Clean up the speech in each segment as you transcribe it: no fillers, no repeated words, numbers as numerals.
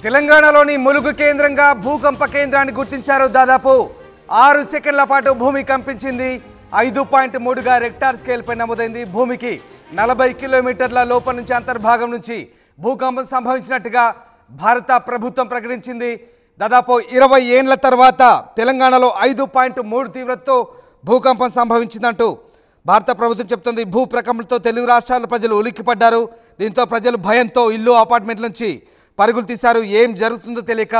తెలంగాణలోని ములుగు కేంద్రంగా భూకంప కేంద్రాన్ని గుర్తించారు. దాదాపు 6 సెకండ్ల పాటు భూమి కంపించింది. 5.3గా రెక్టార్ స్కేల్ పై నమోదైంది. భూమికి 40 కిలోమీటర్ల లోపల నుంచి అంతర్భాగం నుంచి భూకంపం సంభవించినట్టుగా భారత ప్రభుత్వం ప్రకటించింది. దాదాపు 20 ఏళ్ల తర్వాత తెలంగాణలో 5.3 తీవ్రతతో భూకంపం సంభవించిందంటూ భారత ప్రభుత్వం చెప్తుంది. భూ ప్రకంపనతో తెలుగు రాష్ట్రాల ప్రజలు ఉలిక్కిపడ్డారు. దీంతో ప్రజలు భయంతో ఇల్లు అపార్ట్మెంట్ల నుంచి పరుగులు తీశారు. ఏం జరుగుతుందో తెలియక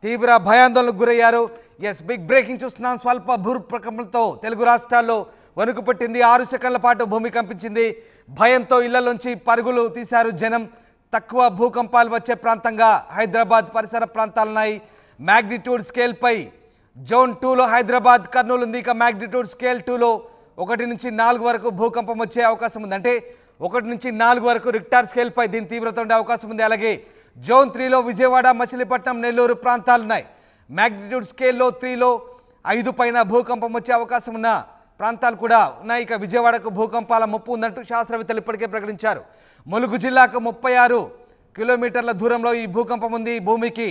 తీవ్ర భయాందోళనకు గురయ్యారు. బిగ్ బ్రేకింగ్ చూస్తున్నాం. స్వల్ప భూ ప్రకంపనతో తెలుగు రాష్ట్రాల్లో వణుకు పుట్టింది. 6 సెకండ్ల పాటు భూమి కంపించింది. భయంతో ఇళ్లలోంచి పరుగులు తీశారు జనం. తక్కువ భూకంపాలు వచ్చే ప్రాంతంగా హైదరాబాద్ పరిసర ప్రాంతాలున్నాయి. మ్యాగ్నిట్యూడ్ స్కేల్ పై జోన్ 2లో హైదరాబాద్, కర్నూలు ఉంది. ఇక మ్యాగ్నిట్యూడ్ స్కేల్ 2లో 1 నుంచి 4 వరకు భూకంపం వచ్చే అవకాశం ఉంది. అంటే 1 నుంచి 4 వరకు రిక్టార్ స్కేల్ పై దీని తీవ్రత ఉండే అవకాశం ఉంది. అలాగే జోన్ 3లో విజయవాడ, మచిలీపట్నం, నెల్లూరు ప్రాంతాలున్నాయి. మ్యాగ్నిట్యూడ్ స్కేల్లో 3లో 5 పైన భూకంపం వచ్చే అవకాశం ఉన్న ప్రాంతాలు కూడా ఉన్నాయి. ఇక విజయవాడకు భూకంపాల ముప్పు ఉందంటూ శాస్త్రవేత్తలు ఇప్పటికే ప్రకటించారు. ములుగు జిల్లాకు 36 కిలోమీటర్ల దూరంలో ఈ భూకంపం ఉంది. భూమికి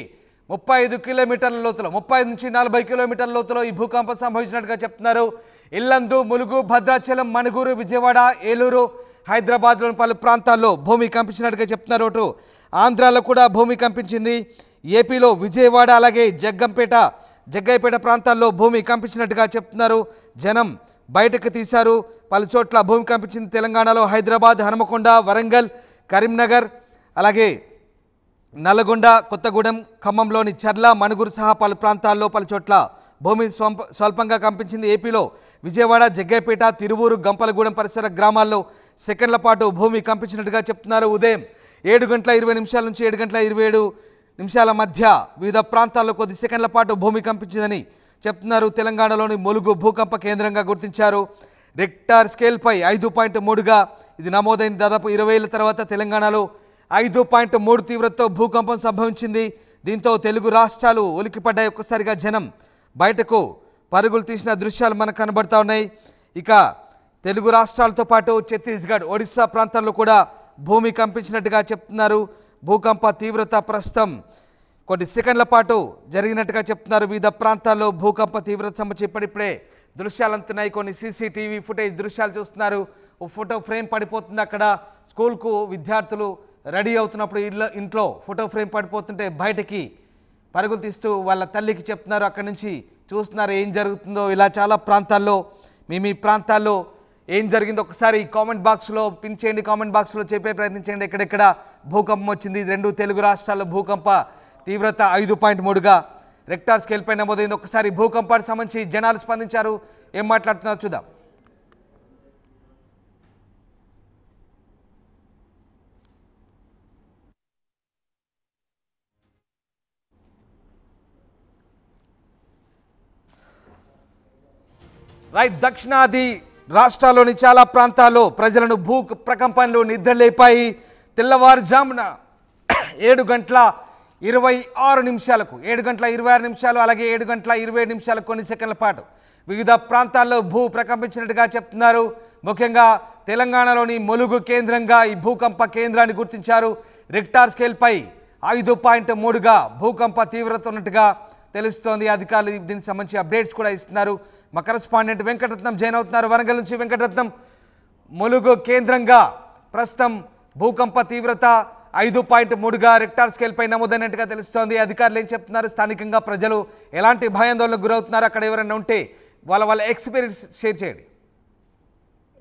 35 కిలోమీటర్ల లోతులో 35 నుంచి 40 కిలోమీటర్ల లోతులో ఈ భూకంపం సంభవించినట్టుగా చెప్తున్నారు. ఇల్లందు, ములుగు, భద్రాచలం, మణుగూరు, విజయవాడ, ఏలూరు, హైదరాబాద్లోని పలు ప్రాంతాల్లో భూమి కంపించినట్టుగా చెప్తున్నారు. అటు ఆంధ్రాలో కూడా భూమి కంపించింది. ఏపీలో విజయవాడ అలాగే జగ్గైపేట ప్రాంతాల్లో భూమి కంపించినట్టుగా చెప్తున్నారు. జనం బయటకు తీశారు. పలు చోట్ల భూమి కంపించింది. తెలంగాణలో హైదరాబాద్, హనుమకొండ, వరంగల్, కరీంనగర్, అలాగే నల్గొండ, కొత్తగూడెం, ఖమ్మంలోని చర్ల, మణుగూరు సహా పలు ప్రాంతాల్లో పలు చోట్ల భూమి స్వల్పంగా కంపించింది. ఏపీలో విజయవాడ, జగ్గైపేట, తిరువూరు, గంపలగూడెం పరిసర గ్రామాల్లో సెకండ్ల పాటు భూమి కంపించినట్టుగా చెప్తున్నారు. ఉదయం 7:20 నుంచి 7:27 మధ్య వివిధ ప్రాంతాల్లో కొద్ది సెకండ్ల పాటు భూమి కంపించిందని చెప్తున్నారు. తెలంగాణలోని ములుగు భూకంప కేంద్రంగా గుర్తించారు. రెక్టార్ స్కేల్పై 5.3గా ఇది నమోదైంది. దాదాపు 20 ఏళ్ల తర్వాత తెలంగాణలో 5.3 తీవ్రతతో భూకంపం సంభవించింది. దీంతో తెలుగు రాష్ట్రాలు ఉలిక్కిపడ్డాయి. ఒక్కసారిగా జనం బయటకు పరుగులు తీసిన దృశ్యాలు మనకు కనబడతా ఉన్నాయి. ఇక తెలుగు రాష్ట్రాలతో పాటు ఛత్తీస్గఢ్, ఒడిశా ప్రాంతాల్లో కూడా భూమి కంపించినట్టుగా చెప్తున్నారు. భూకంప తీవ్రత ప్రస్తుతం కొన్ని సెకండ్ల పాటు జరిగినట్టుగా చెప్తున్నారు. వివిధ ప్రాంతాల్లో భూకంప తీవ్రత సంబంధించి ఇప్పుడిప్పుడే దృశ్యాలు అందుతున్నాయి. కొన్ని సీసీటీవీ ఫుటేజ్ దృశ్యాలు చూస్తున్నారు. ఓ ఫోటో ఫ్రేమ్ పడిపోతుంది. అక్కడ స్కూల్కు విద్యార్థులు రెడీ అవుతున్నప్పుడు ఇంట్లో ఫోటో ఫ్రేమ్ పడిపోతుంటే బయటికి పరుగులు తీస్తూ వాళ్ళ తల్లికి చెప్తున్నారు. అక్కడి నుంచి చూస్తున్నారు ఏం జరుగుతుందో. ఇలా చాలా ప్రాంతాల్లో మీ ప్రాంతాల్లో ఏం జరిగిందో ఒకసారి కామెంట్ బాక్స్లో పిన్ చేయండి. కామెంట్ బాక్స్లో చెప్పే ప్రయత్నించండి. ఎక్కడెక్కడ భూకంపం వచ్చింది. 2 తెలుగు రాష్ట్రాల్లో భూకంప తీవ్రత 5.3గా రెక్టార్ స్కేల్ పై నమోదైంది. ఒకసారి భూకంపానికి సంబంధించి జనాలు స్పందించారు. ఏం మాట్లాడుతున్నారు చూద్దాం. రైట్, దక్షిణాది రాష్ట్రాల్లోని చాలా ప్రాంతాల్లో ప్రజలను భూ ప్రకంపనలు నిద్రలేపాయి. తెల్లవారుజామున 7:26 అలాగే 7:27 కొన్ని సెకండ్ల పాటు వివిధ ప్రాంతాల్లో భూ ప్రకంపించినట్టుగా చెప్తున్నారు. ముఖ్యంగా తెలంగాణలోని ములుగు కేంద్రంగా ఈ భూకంప కేంద్రాన్ని గుర్తించారు. రెక్టార్ స్కేల్పై 5.3గా భూకంప తీవ్రత ఉన్నట్టుగా తెలుస్తోంది. అధికారులు దీనికి సంబంధించి అప్డేట్స్ కూడా ఇస్తున్నారు. మా కరెస్పాండెంట్ వెంకటరత్నం జాయిన్ అవుతున్నారు వరంగల్ నుంచి. వెంకటరత్నం, ములుగు కేంద్రంగా ప్రస్తుతం భూకంప తీవ్రత 5.3గా రెక్టార్ స్కేల్ పై నమోదైనట్టుగా తెలుస్తోంది. అధికారులు ఏం చెప్తున్నారు? స్థానికంగా ప్రజలు ఎలాంటి భయాందోళనకు గురవుతున్నారు? అక్కడ ఎవరైనా ఉంటే వాళ్ళ ఎక్స్పీరియన్స్ షేర్ చేయండి.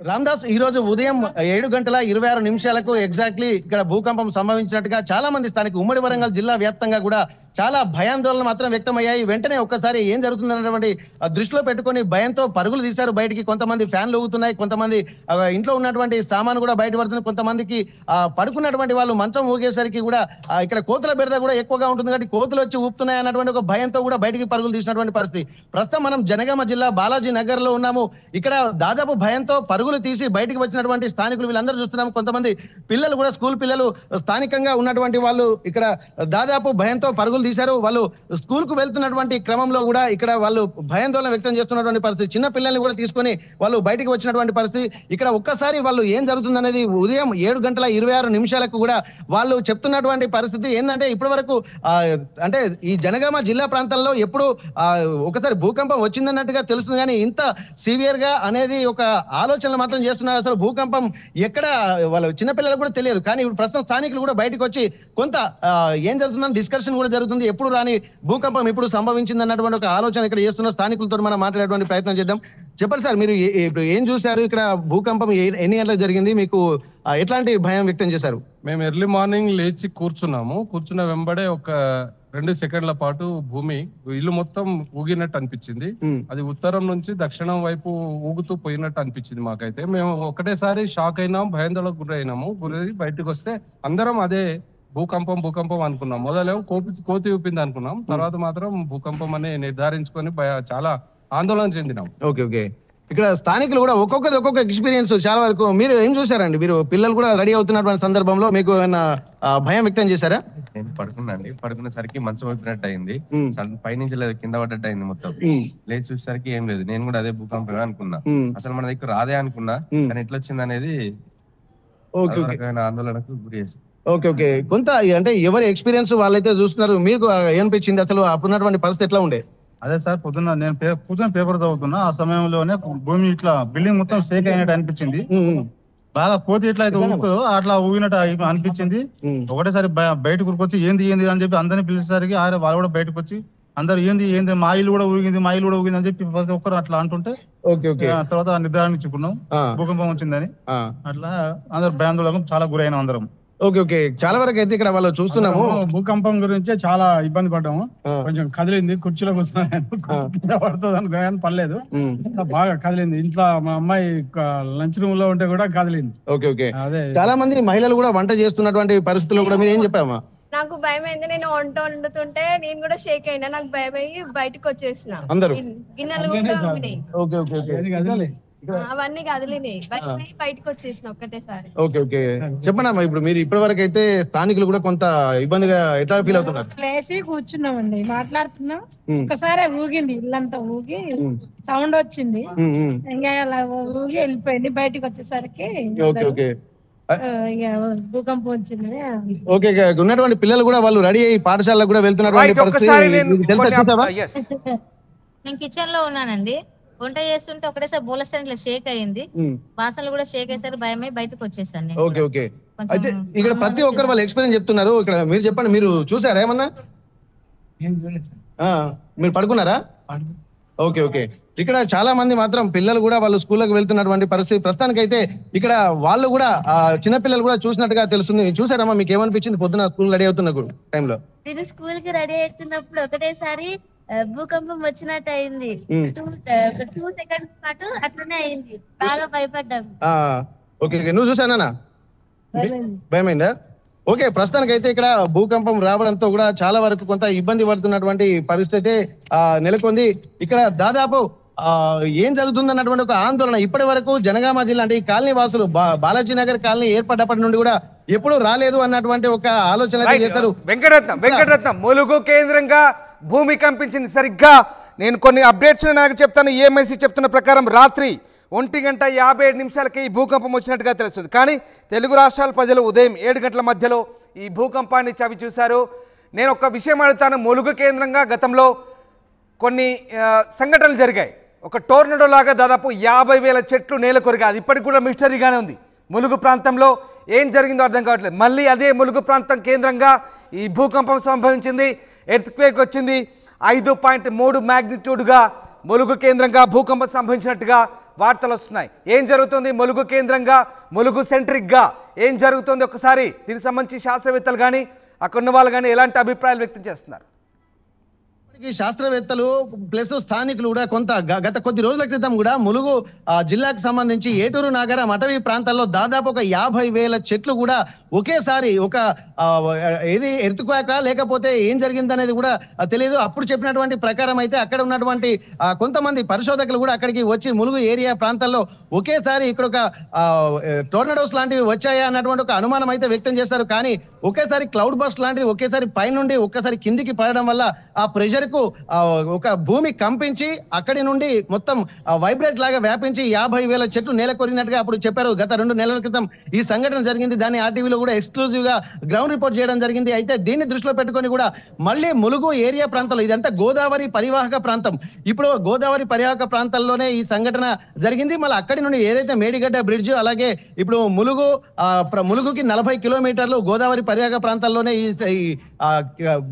రామ్దాస్, ఈ రోజు ఉదయం 7:26 ఎగ్జాక్ట్లీ ఇక్కడ భూకంపం సంభవించినట్టుగా చాలా మంది స్థానిక ఉమ్మడి వరంగల్ జిల్లా వ్యాప్తంగా కూడా చాలా భయాందోళన మాత్రం వ్యక్తమయ్యాయి. వెంటనే ఒక్కసారి ఏం జరుగుతుందన్నటువంటి దృష్టిలో పెట్టుకొని భయంతో పరుగులు తీశారు బయటికి. కొంతమంది ఫ్యాన్లు ఊగుతున్నాయి, కొంతమంది ఇంట్లో ఉన్నటువంటి సామాను కూడా బయటపడుతుంది, కొంతమందికి పడుకున్నటువంటి వాళ్ళు మంచం ఊగేసరికి కూడా ఇక్కడ కోతుల బెడద కూడా ఎక్కువగా ఉంటుంది కాబట్టి కోతులు వచ్చి ఊపుతున్నాయి అన్నటువంటి ఒక భయంతో కూడా బయటికి పరుగులు తీసినటువంటి పరిస్థితి. ప్రస్తుతం మనం జనగామ జిల్లా బాలాజీ నగర్ లో ఉన్నాము. ఇక్కడ దాదాపు భయంతో పరుగులు తీసి బయటికి వచ్చినటువంటి స్థానికులు వీళ్ళందరూ చూస్తున్నాము. కొంతమంది పిల్లలు కూడా, స్కూల్ పిల్లలు, స్థానికంగా ఉన్నటువంటి వాళ్ళు ఇక్కడ దాదాపు భయంతో పరుగులు పరుగులు తీశారు. వాళ్ళు స్కూల్ కు వెళ్తున్నటువంటి క్రమంలో కూడా ఇక్కడ వాళ్ళు భయాందోళన వ్యక్తం చేస్తున్నటువంటి పరిస్థితి. చిన్న పిల్లల్ని కూడా తీసుకొని వాళ్ళు బయటికి వచ్చినటువంటి పరిస్థితి. ఇక్కడ ఒక్కసారి వాళ్ళు ఏం జరుగుతుందనేది ఉదయం 7:26 కూడా వాళ్ళు చెప్తున్నటువంటి పరిస్థితి ఏంటంటే ఇప్పటి వరకు అంటే ఈ జనగామ జిల్లా ప్రాంతాల్లో ఎప్పుడు ఒకసారి భూకంపం వచ్చిందన్నట్టుగా తెలుస్తుంది, కానీ ఇంత సివియర్ గా అనేది ఒక ఆలోచనలు మాత్రం చేస్తున్నారు. అసలు భూకంపం ఎక్కడ వాళ్ళ చిన్నపిల్లలకు కూడా తెలియదు, కానీ ఇప్పుడు ప్రస్తుతం స్థానికులు కూడా బయటకు వచ్చి కొంత ఏం జరుగుతుందని డిస్కషన్ కూడా జరుగుతుంది. ఎప్పుడు రాని భూకంపం ఇప్పుడు సంభవించింది అన్నటువంటి ఒక ఆలోచన ఇక్కడ చేస్తున్న స్థానికులతో మనం మాట్లాడేటువంటి ప్రయత్నం చేద్దాం. చెప్పండి సార్, మీరు ఇప్పుడు ఏం చూశారు? ఇక్కడ భూకంపం ఎన్ని గంటలకు జరిగింది? మీకు ఎట్లాంటి భయం వ్యక్తం చేశారు? మేము ఎర్లీ మార్నింగ్ లేచి కూర్చున్న వెంబడే ఒక 2 సెకండ్ల పాటు భూమి ఇల్లు మొత్తం ఊగినట్టు అనిపించింది. అది ఉత్తరం నుంచి దక్షిణం వైపు ఊగుతూ పోయినట్టు అనిపించింది మాకైతే. మేము ఒకటేసారి షాక్ అయినాం, భయాందోళనకు గురై బయటకు వస్తే అందరం అదే భూకంపం అనుకున్నాం. మొదలేమో కోతి ఊపింది అనుకున్నాం, తర్వాత మాత్రం భూకంపం అని నిర్ధారించుకొని చాలా ఆందోళన చెందినాం. ఓకే. ఇక్కడ స్థానికులు కూడా ఒక్కొక్కరి ఒక్కొక్క ఎక్స్పీరియన్స్ చాలా వరకు. మీరు ఏం చూసారండి? మీరు పిల్లలు కూడా రెడీ అవుతున్నటువంటి సందర్భంలో మీకు ఏమైనా భయం వ్యక్తం చేశారా? నేను పడుకునేసరికి మంచం వైపునట్టు అయింది, పైనుంచి లేదు కింద పడ్డట్టు అయింది మొత్తం. లేచి చూసేసరికి ఏం లేదు. నేను కూడా అదే భూకంపమే అనుకున్నా, అసలు మన దగ్గర రాదే అనుకున్నా, కానీ ఎట్లా వచ్చింది అనేది ఆందోళనకు గురి చేస్తుంది. ఓకే. కొంత అంటే ఎవరి ఎక్స్పీరియన్స్ వాళ్ళైతే చూస్తున్నారు. మీకు ఏమనిపించింది? అసలు అప్పుడున్నటువంటి పరిస్థితి ఎట్లా ఉండే? అదే సార్, పొద్దున్న నేను కూర్చొని పేపర్ చదువుతున్నా, ఆ సమయంలోనే భూమి ఇట్లా బిల్డింగ్ మొత్తం షేక్ అయినట్టు అనిపించింది. బాగా కోతి ఎట్లా అయితే ఊగుతుందో అట్లా ఊగినట్టు అనిపించింది. ఒకటేసారి బయటకు వచ్చి ఏంది అని చెప్పి అందరినీ పిలిచేసరికి వాళ్ళు కూడా బయటకు వచ్చి అందరు ఏంది మా ఇల్లు కూడా ఊగింది అని చెప్పి ప్రతి ఒక్కరు అట్లా అంటుంటే తర్వాత నిర్ధారించుకున్నాం భూకంపం వచ్చిందని. అట్లా అందరు భయాందోళనకు చాలా గురైన అందరం. ఓకే. చాలా వరకు అయితే ఇక్కడ వాళ్ళు చూస్తున్నాము భూకంపం గురించి చాలా ఇబ్బంది పడ్డాము. కొంచెం కదిలింది, కుర్చీలో కూర్చున్నా పడుతుంది అనుకోని పర్లేదు, బాగా కదిలింది. ఇంట్లో మా అమ్మాయి లంచ్ రూమ్ లో ఉంటే కూడా కదిలింది. ఓకే. అదే చాలా మంది మహిళలు కూడా వంట చేస్తున్నటువంటి పరిస్థితుల్లో కూడా మీరు ఏం చెప్పామా? నాకు భయం అయింది. నేను వంట వండుతుంటే నేను కూడా షేక్ అయినా, నాకు భయం అయ్యి బయటకు వచ్చేసిన. అందరూ గిన్నెలు కూడా అవన్నీ కదిలినాయి, బయటకు వచ్చేసిన ఒక్కటేసారి. ఓకే. చెప్పండి అమ్మా, ఇప్పుడు మీరు ఇప్పటి వరకు అయితే స్థానికులు కూడా కొంత ఇబ్బందిగా ఎట్లా ఫీల్ అవుతున్నారు? లేచి కూర్చున్నామండి, మాట్లాడుతున్నాం. ఒకసారి ఊగింది, ఇల్లంతా ఊగి సౌండ్ వచ్చింది, ఇంకా అలా ఊగి వెళ్ళిపోయింది. బయటకు వచ్చేసరికి భూకంపం వచ్చింది. ఓకే. ఉన్నటువంటి పిల్లలు కూడా వాళ్ళు రెడీ అయ్యి పాఠశాలకు కూడా వెళ్తున్నారు. నేను కిచెన్ లో ఉన్నానండి, వంట చేస్తుంటే ఒకటేసారి బోల స్టాండ్ షేక్ అయ్యింది, వాసనలు కూడా షేక్ అయ్యేసరికి భయమై బయటకు వచ్చేసాను. ఓకే. అయితే ఇక్కడ ప్రతి ఒక్కరు వాళ్ళ ఎక్స్పీరియన్స్ చెప్తున్నారు. ఇక్కడ మీరు చెప్పండి, మీరు చూసారా ఏమన్నా? మీరు పడుకున్నారా? ఓకే. ఇక్కడ చాలా మంది మాత్రం పిల్లలు కూడా వాళ్ళు స్కూల్కి వెళ్తున్నటువంటి పరిస్థితి. ప్రస్తుతానికి అయితే ఇక్కడ వాళ్ళు కూడా చిన్నపిల్లలు కూడా చూసినట్టుగా తెలుస్తుంది. చూసారమ్మా, మీకు ఏమనిపించింది పొద్దున స్కూల్ రెడీ అవుతున్న టైంలో? నేను స్కూల్ కి రెడీ అవుతున్నప్పుడు ఒకటేసారి భూకంపం వచ్చినట్టు అయింది. 2 సెకండ్స్ పాటు అట్లనే అయింది, బాగా భయపడ్డాం. ఓకే. నువ్వు చూసానా? భయమైందా? ఓకే. ప్రస్తుతానికి అయితే ఇక్కడ భూకంపం రావడంతో కూడా చాలా వరకు కొంత ఇబ్బంది పడుతున్నటువంటి పరిస్థితి నెలకొంది. ఇక్కడ దాదాపు ఏం జరుగుతుంది అన్నటువంటి ఒక ఆందోళన ఇప్పటి వరకు జనగామ జిల్లా అంటే ఈ కాలనీ వాసులు బాలాజీ నగర్ కాలనీ ఏర్పడ్డప్పటి నుండి కూడా ఎప్పుడు రాలేదు అన్నటువంటి ఒక ఆలోచన చేశారు. వెంకటరత్నం ములుగు కేంద్రంగా భూమి కంపించింది. సరిగ్గా నేను కొన్ని అప్డేట్స్ నాకు చెప్తాను. EMIC చెప్తున్న ప్రకారం రాత్రి 1:57 ఈ భూకంపం వచ్చినట్టుగా తెలుస్తుంది. కానీ తెలుగు రాష్ట్రాల ప్రజలు ఉదయం 7 గంటల మధ్యలో ఈ భూకంపాన్ని చవి చూశారు. నేను ఒక విషయం అడుగుతాను. ములుగు కేంద్రంగా గతంలో కొన్ని సంఘటనలు జరిగాయి. ఒక టోర్నడో లాగా దాదాపు 50,000 చెట్లు నేల కొరిగాయి. అది ఇప్పటికి కూడా మిస్టరీగానే ఉంది. ములుగు ప్రాంతంలో ఏం జరిగిందో అర్థం కావట్లేదు. మళ్ళీ అదే ములుగు ప్రాంతం కేంద్రంగా ఈ భూకంపం సంభవించింది. ఎర్త్క్వేక్ వచ్చింది. 5.3 మ్యాగ్నిట్యూడ్గా ములుగు కేంద్రంగా భూకంపం సంభవించినట్టుగా వార్తలు వస్తున్నాయి. ఏం జరుగుతుంది ములుగు కేంద్రంగా, ములుగు సెంట్రిక్గా ఏం జరుగుతుంది? ఒకసారి దీనికి సంబంధించి శాస్త్రవేత్తలు కానీ అక్కడున్న వాళ్ళు కానీ ఎలాంటి అభిప్రాయాలు వ్యక్తం చేస్తున్నారు? శాస్త్రవేత్తలు ప్లస్ స్థానికులు కూడా కొంత గత కొద్ది రోజుల క్రితం కూడా ములుగు జిల్లాకు సంబంధించి ఏటూరు నగరం అటవీ ప్రాంతాల్లో దాదాపు ఒక 50,000 చెట్లు కూడా ఒకేసారి ఒక ఏది ఎర్త్క్వేక్ లేకపోతే ఏం జరిగిందనేది కూడా తెలియదు. అప్పుడు చెప్పినటువంటి ప్రకారం అయితే అక్కడ ఉన్నటువంటి కొంతమంది పరిశోధకులు కూడా అక్కడికి వచ్చి ములుగు ఏరియా ప్రాంతాల్లో ఒకేసారి ఇక్కడ ఒక టోర్నడోస్ లాంటివి వచ్చాయా అన్నటువంటి ఒక అనుమానం అయితే వ్యక్తం చేస్తారు. కానీ ఒకేసారి క్లౌడ్ బస్ట్ లాంటిది ఒకేసారి పైనుండి ఒకేసారి కిందికి పడడం వల్ల ఆ ప్రెషర్ కు ఒక భూమి కంపించి అక్కడి నుండి మొత్తం వైబ్రేట్ లాగా వ్యాపించి 50,000 చెట్లు నేల కొరిగినట్టుగా అప్పుడు చెప్పారు. గత 2 నెలల క్రితం ఈ సంఘటన జరిగింది. దాన్ని ఆర్టీవీలో కూడా ఎక్స్క్లూజివ్ గా గ్రౌండ్ రిపోర్ట్ చేయడం జరిగింది. అయితే దీన్ని దృష్టిలో పెట్టుకొని కూడా మళ్ళీ ములుగు ఏరియా ప్రాంతంలో ఇదంతా గోదావరి పరివాహక ప్రాంతం. ఇప్పుడు గోదావరి పరివాహక ప్రాంతాల్లోనే ఈ సంఘటన జరిగింది. మళ్ళీ అక్కడి నుండి ఏదైతే మేడిగడ్డ బ్రిడ్జ్ అలాగే ఇప్పుడు ములుగుకి 40 కిలోమీటర్లు గోదావరి పరివాహక ప్రాంతాల్లోనే ఈ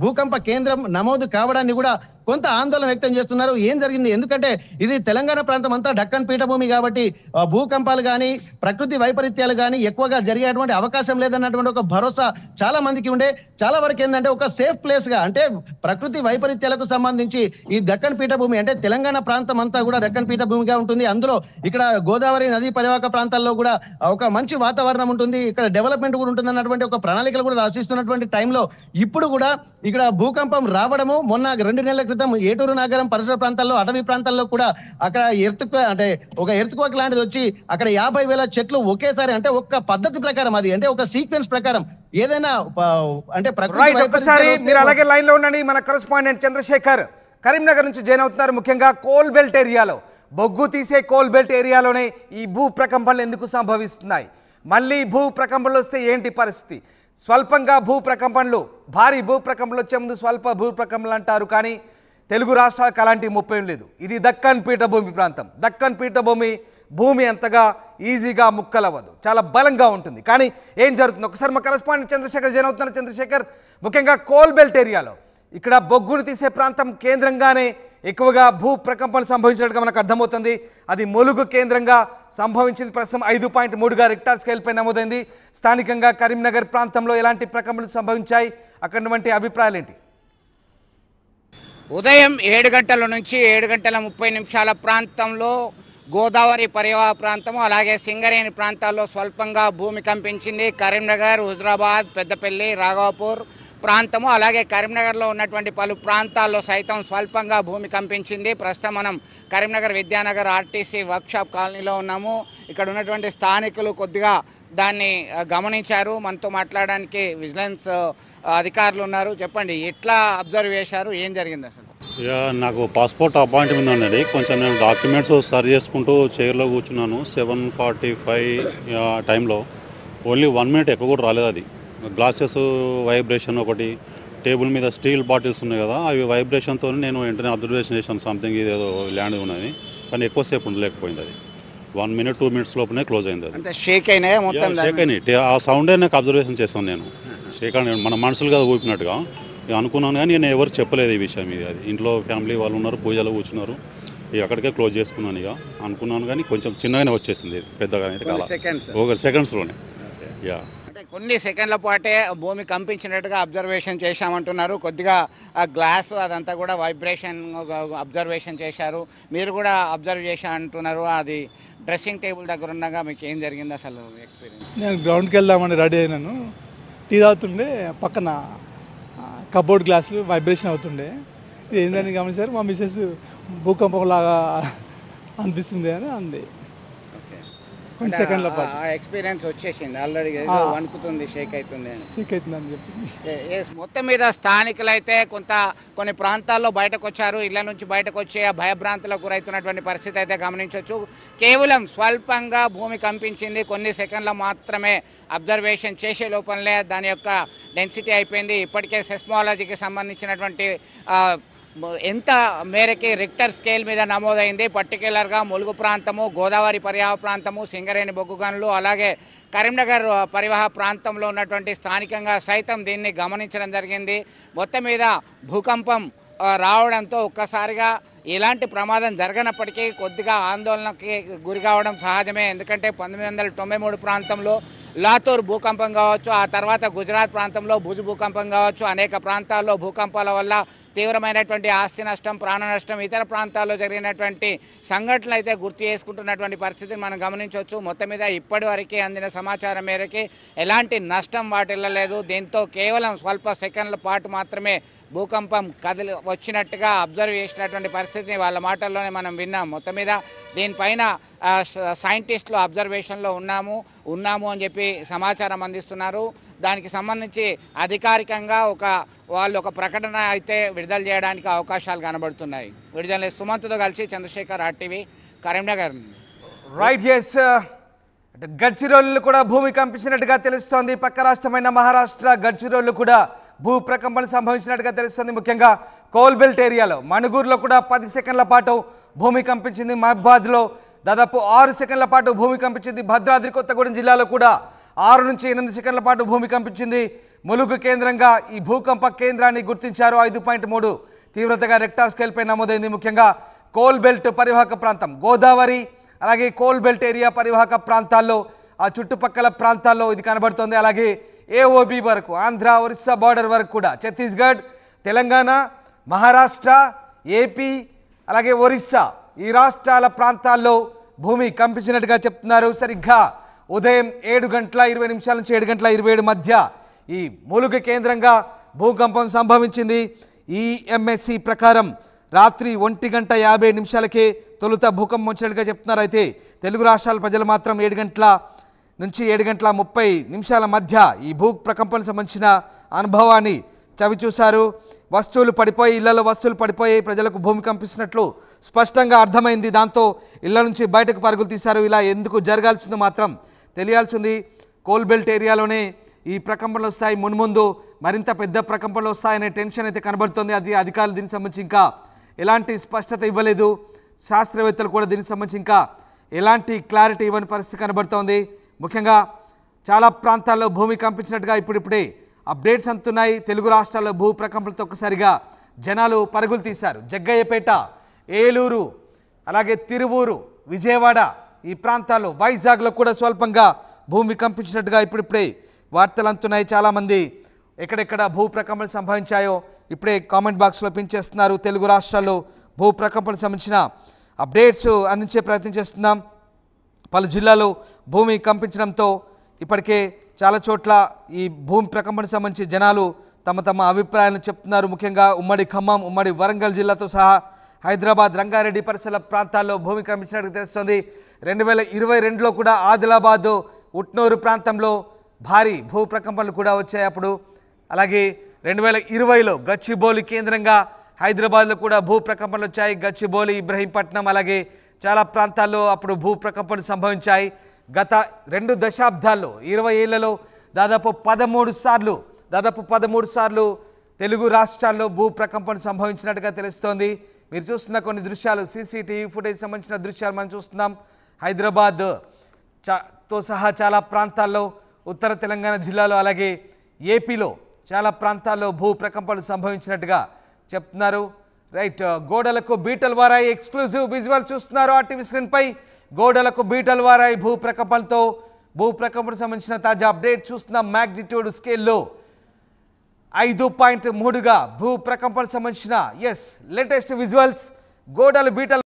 భూకంప కేంద్రం నమోదు కావడాన్ని కూడా కొంత ఆందోళన వ్యక్తం చేస్తున్నారు. ఏం జరిగింది? ఎందుకంటే ఇది తెలంగాణ ప్రాంతం అంతా డక్కన్ పీఠభూమి కాబట్టి భూకంపాలు కానీ ప్రకృతి వైపరీత్యాలు కానీ ఎక్కువగా జరిగేటువంటి అవకాశం లేదన్నటువంటి ఒక భరోసా చాలా మందికి ఉండే. చాలా వరకు ఏంటంటే ఒక సేఫ్ ప్లేస్ గా అంటే ప్రకృతి వైపరీత్యాలకు సంబంధించి ఈ దక్కన్ పీఠభూమి అంటే తెలంగాణ ప్రాంతం అంతా కూడా దక్కన్ పీఠభూమిగా ఉంటుంది. అందులో ఇక్కడ గోదావరి నదీ పరివాహక ప్రాంతాల్లో కూడా ఒక మంచి వాతావరణం ఉంటుంది. ఇక్కడ డెవలప్మెంట్ కూడా ఉంటుంది అన్నటువంటి ఒక ప్రణాళికలు కూడా రాసిస్తున్నటువంటి టైంలో ఇప్పుడు కూడా ఇక్కడ భూకంపం రావడము మొన్న 2 నెలల క్రితం ఏటూరు నగరం పరిసర ప్రాంతాల్లో అటవీ ప్రాంతాల్లో కూడా అక్కడ ఒక ఎర్త్క్వేక్ లాంటిది వచ్చి అక్కడ 50,000 చెట్లు ఒకేసారి అంటే ఒక పద్ధతి ప్రకారం అది అంటే ఒక సీక్వెన్స్ ప్రకారం ఏదైనా అంటే ఒకసారి మీరు అలాగే లైన్ లో ఉండండి. మన కరెస్పాండెంట్ చంద్రశేఖర్ కరీంనగర్ నుంచి జాయిన్ అవుతున్నారు. ముఖ్యంగా కోల్ బెల్ట్ ఏరియాలో బొగ్గు తీసే కోల్ బెల్ట్ ఏరియాలోనే ఈ భూ ప్రకంపనలు ఎందుకు సంభవిస్తున్నాయి? మళ్ళీ భూ ప్రకంపనలు వస్తే ఏంటి పరిస్థితి? స్వల్పంగా భూ ప్రకంపనలు భారీ భూ ప్రకంపనలు వచ్చే ముందు స్వల్ప భూ ప్రకంపనలు అంటారు. కానీ తెలుగు రాష్ట్రాలకు అలాంటి ముప్పేం లేదు. ఇది దక్కన్ పీఠభూమి ప్రాంతం. దక్కన్ పీఠభూమి భూమి అంతగా ఈజీగా ముక్కలవ్వదు, చాలా బలంగా ఉంటుంది. కానీ ఏం జరుగుతుంది? ఒకసారి మా కరెస్పాండెంట్ చంద్రశేఖర్ జాయిన్ అవుతున్నారు. చంద్రశేఖర్, ముఖ్యంగా కోల్ బెల్ట్ ఏరియాలో ఇక్కడ బొగ్గును తీసే ప్రాంతం కేంద్రంగానే ఎక్కువగా భూ ప్రకంపనలు సంభవించినట్టుగా మనకు అర్థమవుతుంది. అది ములుగు కేంద్రంగా సంభవించింది. ప్రస్తుతం 5.3గా రిక్టర్ స్కేల్ పై నమోదైంది. స్థానికంగా కరీంనగర్ ప్రాంతంలో ఎలాంటి ప్రకంపనలు సంభవించాయి? అక్కడి అభిప్రాయాలు ఏంటి? ఉదయం 7 గంటల నుంచి 7 గంటల 30 నిమిషాల ప్రాంతంలో గోదావరి పరివాహక ప్రాంతము అలాగే సింగరేణి ప్రాంతాల్లో స్వల్పంగా భూమి కంపించింది. కరీంనగర్, హుజరాబాద్, పెద్దపల్లి, రాఘవపూర్ ప్రాంతము అలాగే కరీంనగర్లో ఉన్నటువంటి పలు ప్రాంతాల్లో సైతం స్వల్పంగా భూమి కంపించింది. ప్రస్తుతం మనం కరీంనగర్ విద్యానగర్ ఆర్టీసీ వర్క్షాప్ కాలనీలో ఉన్నాము. ఇక్కడ ఉన్నటువంటి స్థానికులు కొద్దిగా దాన్ని గమనించారు. మనతో మాట్లాడడానికి విజిలెన్స్ అధికారులు ఉన్నారు. చెప్పండి, ఎట్లా అబ్జర్వ్ చేశారు? ఏం జరిగింది అసలు? నాకు పాస్పోర్ట్ అపాయింట్మెంట్ ఉన్నది. కొంచెం నేను డాక్యుమెంట్స్ సరి చేసుకుంటూ చైర్లో కూర్చున్నాను. 7:45 టైంలో ఓన్లీ 1 మినిట్ ఎక్కువ కూడా రాలేదు. అది గ్లాసెస్ వైబ్రేషన్ ఒకటి, టేబుల్ మీద స్టీల్ బాటిల్స్ ఉన్నాయి కదా, అవి వైబ్రేషన్తో నేను వెంటనే అబ్జర్వేషన్ చేశాను. సంథింగ్ ఇదేదో ల్యాండ్ ఉన్నది. కానీ ఎక్కువసేపు ఉండలేకపోయింది. అది 1 మినిట్ 2 మినిట్స్ లోపలే క్లోజ్ అయింది. అది షేక్ అయినాయి. ఆ సౌండే నాకు అబ్జర్వేషన్ చేస్తాను. నేను షేక్ అని మన మనసులు కదా ఊపినట్టుగా అనుకున్నాను. కానీ నేను ఎవరు చెప్పలేదు ఈ విషయం. ఇది అది ఇంట్లో ఫ్యామిలీ వాళ్ళు ఉన్నారు, పూజలో కూర్చున్నారు. ఇక అక్కడికే క్లోజ్ చేసుకున్నాను. ఇక అనుకున్నాను కానీ కొంచెం చిన్నగానే వచ్చేసింది, పెద్దగా అయితే కాల ఒక సెకండ్స్లోనే. అంటే కొన్ని సెకండ్ల పాటే భూమి కంపించినట్టుగా అబ్జర్వేషన్ చేశామంటున్నారు. కొద్దిగా ఆ గ్లాస్ అదంతా కూడా వైబ్రేషన్ అబ్జర్వేషన్ చేశారు. మీరు కూడా అబ్జర్వ్ చేశా అంటున్నారు. అది డ్రెస్సింగ్ టేబుల్ దగ్గర ఉండగా మీకు ఏం జరిగింది అసలు ఎక్స్పీరియన్స్? నేను గ్రౌండ్కి వెళ్దామని రెడీ అయినాను. టీ తాగుతుండే పక్కన కబోర్డ్ గ్లాసులు వైబ్రేషన్ అవుతుండే. ఇది ఏందని గమనించారు. మా మిస్సెస్ భూకంపం లాగా అనిపిస్తుంది అని అంది. కొన్ని సెకండ్ల పాటు ఎక్స్పీరియన్స్ వచ్చేసింది. ఆల్రెడీ వణుకుతుంది, షేక్ అవుతుంది అని చెప్పి మొత్తం మీద స్థానికులైతే కొన్ని ప్రాంతాల్లో బయటకు వచ్చారు. ఇళ్ల నుంచి బయటకు వచ్చే భయభ్రాంతులకు గురవుతున్నటువంటి పరిస్థితి అయితే గమనించవచ్చు. కేవలం స్వల్పంగా భూమి కంపించింది. కొన్ని సెకండ్ల మాత్రమే అబ్జర్వేషన్ చేసే లోపలనే దాని యొక్క డెన్సిటీ అయిపోయింది. ఇప్పటికే సెస్మాలజీకి సంబంధించినటువంటి ఎంత మేరకి రిక్టర్ స్కేల్ మీద నమోదైంది. పర్టికులర్గా ములుగు ప్రాంతము, గోదావరి పరివాహ ప్రాంతము, సింగరేణి బొగ్గు గనులు అలాగే కరీంనగర్ పరివాహ ప్రాంతంలో ఉన్నటువంటి స్థానికంగా సైతం దీన్ని గమనించడం జరిగింది. మొత్తం మీద భూకంపం రావడంతో ఒక్కసారిగా ఎలాంటి ప్రమాదం జరగనప్పటికీ కొద్దిగా ఆందోళనకి గురి కావడం సహజమే. ఎందుకంటే 1993 ప్రాంతంలో లాతూర్ భూకంపం కావచ్చు, ఆ తర్వాత గుజరాత్ ప్రాంతంలో భుజ్ భూకంపం కావచ్చు, అనేక ప్రాంతాల్లో భూకంపాల వల్ల తీవ్రమైనటువంటి ఆస్తి నష్టం, ప్రాణ నష్టం, ఇతర ప్రాంతాల్లో జరిగినటువంటి సంఘటనలు అయితే గుర్తు చేసుకుంటున్నటువంటి పరిస్థితిని మనం గమనించవచ్చు. మొత్తం మీద ఇప్పటి వరకే అందిన సమాచారం మేరకి ఎలాంటి నష్టం వాటిల్లలేదు. దీంతో కేవలం స్వల్ప సెకండ్ల పాటు మాత్రమే భూకంపం కదిలి వచ్చినట్టుగా అబ్జర్వ్ చేసినటువంటి పరిస్థితిని వాళ్ళ మాటల్లోనే మనం విన్నాం. మొత్తం మీద దీనిపైన సైంటిస్టులు అబ్జర్వేషన్లో ఉన్నాము అని చెప్పి సమాచారం అందిస్తున్నారు. దానికి సంబంధించి అధికారికంగా వాళ్ళు ఒక ప్రకటన అయితే విడుదల చేయడానికి అవకాశాలు కనబడుతున్నాయి. విడుదల సుమంత్తో కలిసి Chandrashekar, RTV, Karimnagar. Right, yes. Gadchiroli కూడా భూమి కంపించినట్టుగా తెలుస్తోంది. పక్క రాష్ట్రమైన మహారాష్ట్ర గడ్చిరోలు కూడా భూ ప్రకంపన సంభవించినట్టుగా తెలుస్తుంది. ముఖ్యంగా కోల్బెల్ట్ ఏరియాలో మణుగూరులో కూడా 10 సెకండ్ల పాటు భూమి కంపించింది. మహబాద్లో దాదాపు 6 సెకండ్ల పాటు భూమి కంపించింది. భద్రాద్రి కొత్తగూడెం జిల్లాలో కూడా 6 నుంచి 8 సెకండ్ల పాటు భూమి కంపించింది. ములుగు కేంద్రంగా ఈ భూకంప కేంద్రాన్ని గుర్తించారు. 5.3 తీవ్రతగా రెక్టార్ స్కేల్పై నమోదైంది. ముఖ్యంగా కోల్బెల్ట్ పరివాహక ప్రాంతం, గోదావరి అలాగే కోల్బెల్ట్ ఏరియా పరివాహక ప్రాంతాల్లో, ఆ చుట్టుపక్కల ప్రాంతాల్లో ఇది కనబడుతోంది. అలాగే AOB వరకు, ఆంధ్ర ఒరిస్సా బార్డర్ వరకు కూడా, ఛత్తీస్గఢ్, తెలంగాణ, మహారాష్ట్ర, AP అలాగే ఒరిస్సా ఈ రాష్ట్రాల ప్రాంతాల్లో భూమి కంపించినట్టుగా చెప్తున్నారు. సరిగ్గా ఉదయం 7:20 నుంచి 7:27 మధ్య ఈ ములుగు కేంద్రంగా భూకంపం సంభవించింది. EMSC ప్రకారం రాత్రి 1:50 తొలుత భూకంపం వచ్చినట్టుగా చెప్తున్నారు. అయితే తెలుగు రాష్ట్రాల ప్రజలు మాత్రం 7 నుంచి 7:30 మధ్య ఈ భూ ప్రకంపనకు సంబంధించిన అనుభవాన్ని చవిచూశారు. వస్తువులు పడిపోయి, ఇళ్లలో వస్తువులు పడిపోయి ప్రజలకు భూమి కంపిస్తున్నట్లు స్పష్టంగా అర్థమైంది. దాంతో ఇళ్ల నుంచి బయటకు పరుగులు తీశారు. ఇలా ఎందుకు జరగాల్సిందో మాత్రం తెలియాల్సింది. కోల్బెల్ట్ ఏరియాలోనే ఈ ప్రకంపనలు వస్తాయి, మున్ముందు మరింత పెద్ద ప్రకంపనలు వస్తాయనే టెన్షన్ అయితే కనబడుతుంది. అది అధికారులు దీనికి సంబంధించి ఇంకా ఎలాంటి స్పష్టత ఇవ్వలేదు. శాస్త్రవేత్తలు కూడా దీనికి సంబంధించి ఇంకా ఎలాంటి క్లారిటీ ఇవ్వని పరిస్థితి కనబడుతోంది. ముఖ్యంగా చాలా ప్రాంతాల్లో భూమి కంపించినట్టుగా ఇప్పుడిప్పుడే అప్డేట్స్ అందుతున్నాయి. తెలుగు రాష్ట్రాల్లో భూ ప్రకంపనలతో ఒక్కసారిగా జనాలు పరుగులు తీశారు. జగ్గయ్యపేట, ఏలూరు, అలాగే తిరువూరు, విజయవాడ ఈ ప్రాంతాల్లో, వైజాగ్లో కూడా స్వల్పంగా భూమి కంపించినట్టుగా ఇప్పుడిప్పుడే వార్తలు అందుతున్నాయి. చాలామంది ఎక్కడెక్కడ భూ ప్రకంపనలు సంభవించాయో ఇప్పుడే కామెంట్ బాక్స్లో పించేస్తున్నారు. తెలుగు రాష్ట్రాల్లో భూ ప్రకంపనకు సంబంధించిన అప్డేట్స్ అందించే ప్రయత్నం చేస్తున్నాం. పలు జిల్లాలో భూమి కంపించడంతో ఇప్పటికే చాలా చోట్ల ఈ భూమి ప్రకంపనకు సంబంధించి జనాలు తమ అభిప్రాయాలను చెప్తున్నారు. ముఖ్యంగా ఉమ్మడి ఖమ్మం, ఉమ్మడి వరంగల్ జిల్లాతో సహా హైదరాబాద్, రంగారెడ్డి పరిసర ప్రాంతాల్లో భూమి కంపించినట్టు తెలుస్తుంది. 2022లో కూడా ఆదిలాబాద్, ఉట్నూరు ప్రాంతంలో భారీ భూ ప్రకంపనలు కూడా వచ్చాయి అప్పుడు. అలాగే 2020లో గచ్చిబౌలి కేంద్రంగా హైదరాబాద్లో కూడా భూ ప్రకంపనలు వచ్చాయి. గచ్చిబౌలి, ఇబ్రహీంపట్నం అలాగే చాలా ప్రాంతాల్లో అప్పుడు భూ ప్రకంపనలు సంభవించాయి. గత 2 దశాబ్దాల్లో 20 ఏళ్లలో దాదాపు 13 సార్లు తెలుగు రాష్ట్రాల్లో భూ ప్రకంపనలు సంభవించినట్టుగా తెలుస్తోంది. మీరు చూస్తున్న కొన్ని దృశ్యాలు, CCTV ఫుటేజ్ సంబంధించిన దృశ్యాలు మనం చూస్తున్నాం. హైదరాబాద్ తో సహా చాలా ప్రాంతాల్లో, ఉత్తర తెలంగాణ జిల్లాలో అలాగే ఏపీలో చాలా ప్రాంతాల్లో భూ ప్రకంపనలు సంభవించినట్టుగా చెప్తున్నారు. రైట్, గోడలకు బీటలు వారాయి. ఎక్స్క్లూజివ్ విజువల్ చూస్తున్నారు RTV స్క్రీన్పై. గోడలకు బీటలు వారాయి భూ ప్రకంపనతో. భూ ప్రకంపనకు సంబంధించిన తాజా అప్డేట్ చూస్తున్నాం. మ్యాగ్నిట్యూడ్ స్కేల్లో 5.3గా భూ ప్రకంపనకు సంబంధించిన లేటెస్ట్ విజువల్స్. గోడలు బీటలు